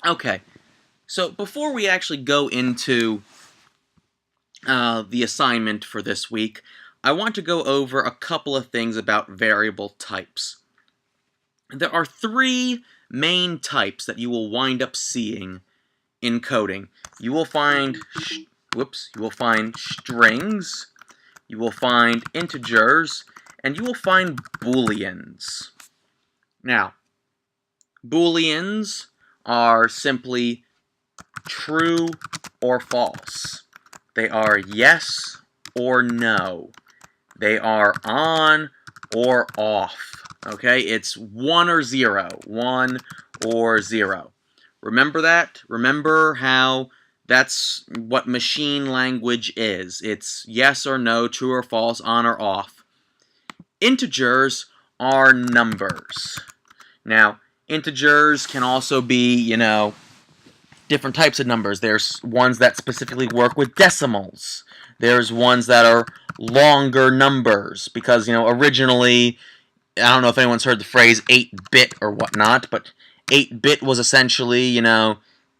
Okay, so before we actually go into the assignment for this week, I want to go over a couple of things about variable types. There are three main types that you will wind up seeing in coding. You will find strings, you will find integers, and you will find booleans. Now, booleans are simply true or false. They are yes or no. They are on or off. Okay, it's 1 or 0. 1 or 0. Remember that? Remember how that's what machine language is. It's yes or no, true or false, on or off. Integers are numbers. Now, integers can also be, different types of numbers. There's ones that specifically work with decimals. There's ones that are longer numbers because, originally, I don't know if anyone's heard the phrase 8-bit or whatnot, but 8-bit was essentially,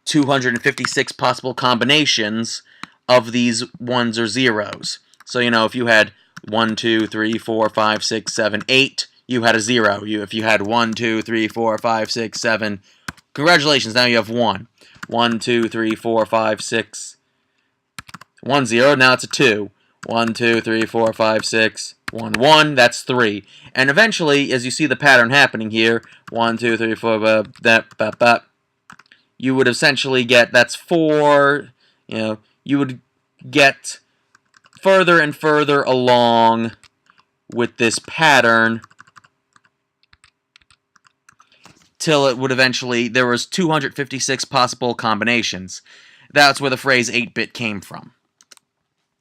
256 possible combinations of these ones or zeros. So, if you had 1, 2, 3, 4, 5, 6, 7, 8, you had a 0. If you had 1, 2, 3, 4, 5, 6, 7, congratulations, now you have 1. 1, 2, 3, 4, 5, 6, 1, 0, now it's a 2. 1, 2, 3, 4, 5, 6, 1, 1, that's 3. And eventually, as you see the pattern happening here, 1, 2, 3, 4, you would essentially get, that's 4, you would get further and further along with this pattern till it would eventually, there was 256 possible combinations. That's where the phrase 8-bit came from.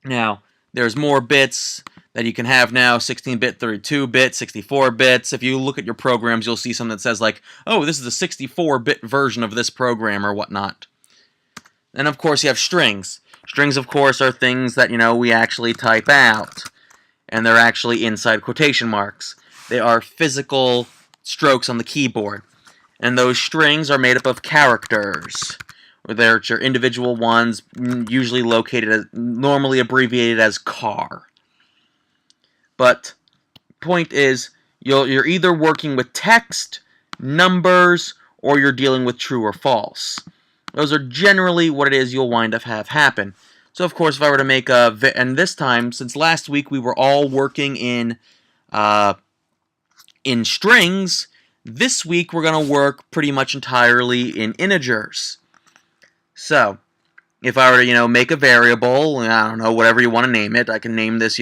Now, there's more bits that you can have now, 16-bit, 32-bit, 64 bits. If you look at your programs, you'll see something that says like, oh, this is a 64-bit version of this program or whatnot. And of course you have strings. Strings, of course, are things that, we actually type out. And they're actually inside quotation marks. They are physical strokes on the keyboard. And those strings are made up of characters. They're your individual ones, usually normally abbreviated as car. But point is, you're either working with text, numbers, or you're dealing with true or false. Those are generally what it is you'll wind up have happen. So of course, if I were to make and this time, since last week we were all working in strings, this week we're going to work pretty much entirely in integers. So, if I were to, make a variable, I don't know, whatever you want to name it, I can name this,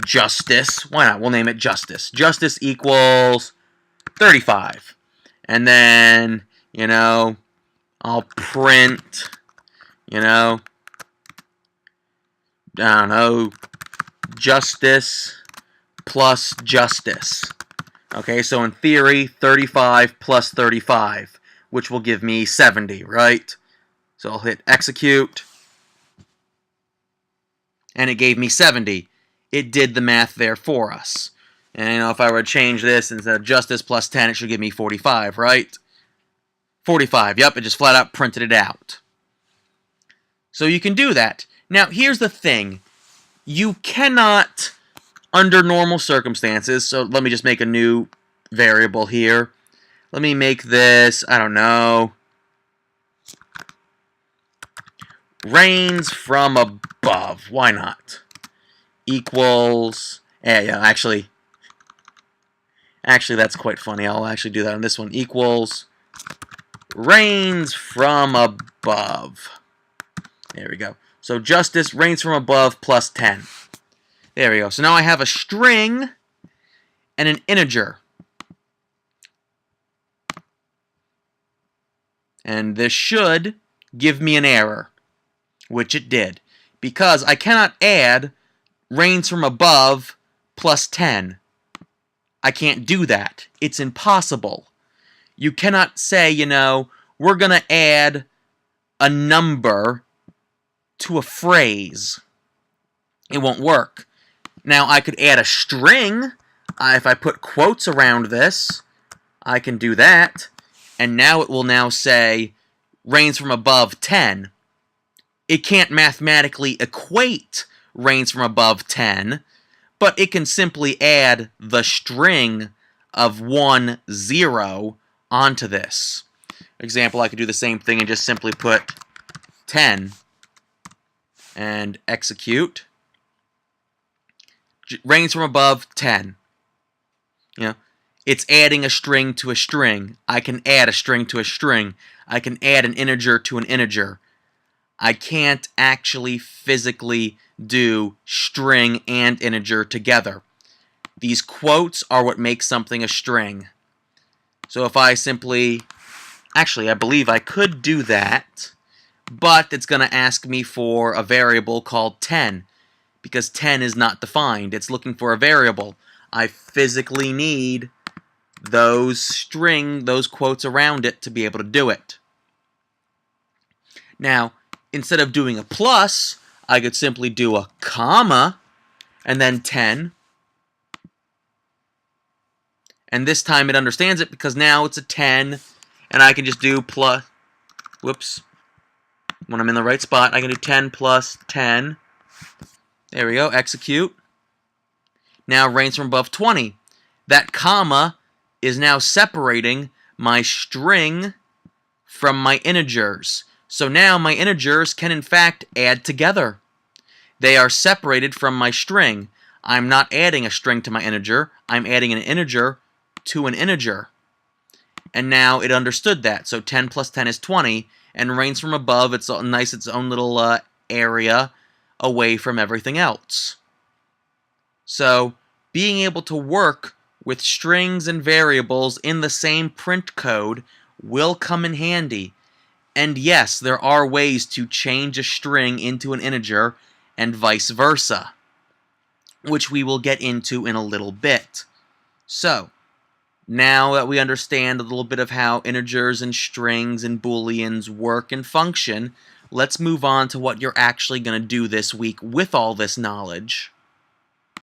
justice. Why not? We'll name it justice. Justice equals 35. And then, I'll print, I don't know, justice plus justice. Okay, so in theory, 35 plus 35, which will give me 70, right? So I'll hit execute, and it gave me 70. It did the math there for us. And if I were to change this, instead of justice plus 10, it should give me 45, right? 45, yep, it just flat out printed it out. So you can do that. Now, here's the thing. You cannot, under normal circumstances, so let me just make a new variable here. Let me make this, I don't know, rains from above. Why not? Equals, yeah, actually, that's quite funny. I'll actually do that on this one. Equals rains from above. There we go. So justice, rains from above, plus 10. There we go. So now I have a string and an integer. And this should give me an error, which it did, because I cannot add rains from above plus 10. I can't do that. It's impossible. You cannot say, we're going to add a number to a phrase. It won't work. Now, I could add a string. If I put quotes around this, I can do that. and now it will now say rains from above 10. It can't mathematically equate rains from above 10, but it can simply add the string of 1, 0 onto this. Example, I could do the same thing and just simply put 10 and execute. Rains from above 10. You know, it's adding a string to a string. I can add a string to a string. I can add an integer to an integer. I can't actually physically do string and integer together. These quotes are what make something a string. So if I simply... Actually, I believe I could do that, but it's going to ask me for a variable called 10, because 10 is not defined. It's looking for a variable. I physically need those quotes around it to be able to do it. Now, instead of doing a plus, I could simply do a comma and then 10. And this time it understands it because now it's a 10, and I can just do plus, whoops, when I'm in the right spot, I can do 10 plus 10. There we go, execute. Now rains from above 20. That comma is now separating my string from my integers. So now my integers can in fact add together. They are separated from my string. I'm not adding a string to my integer. I'm adding an integer to an integer. And now it understood that. So 10 plus 10 is 20. And rains from above, it's nice, its own little area away from everything else. So being able to work with strings and variables in the same print code will come in handy. And yes, there are ways to change a string into an integer and vice versa, which we will get into in a little bit. So, now that we understand a little bit of how integers and strings and booleans work and function, let's move on to what you're actually going to do this week with all this knowledge.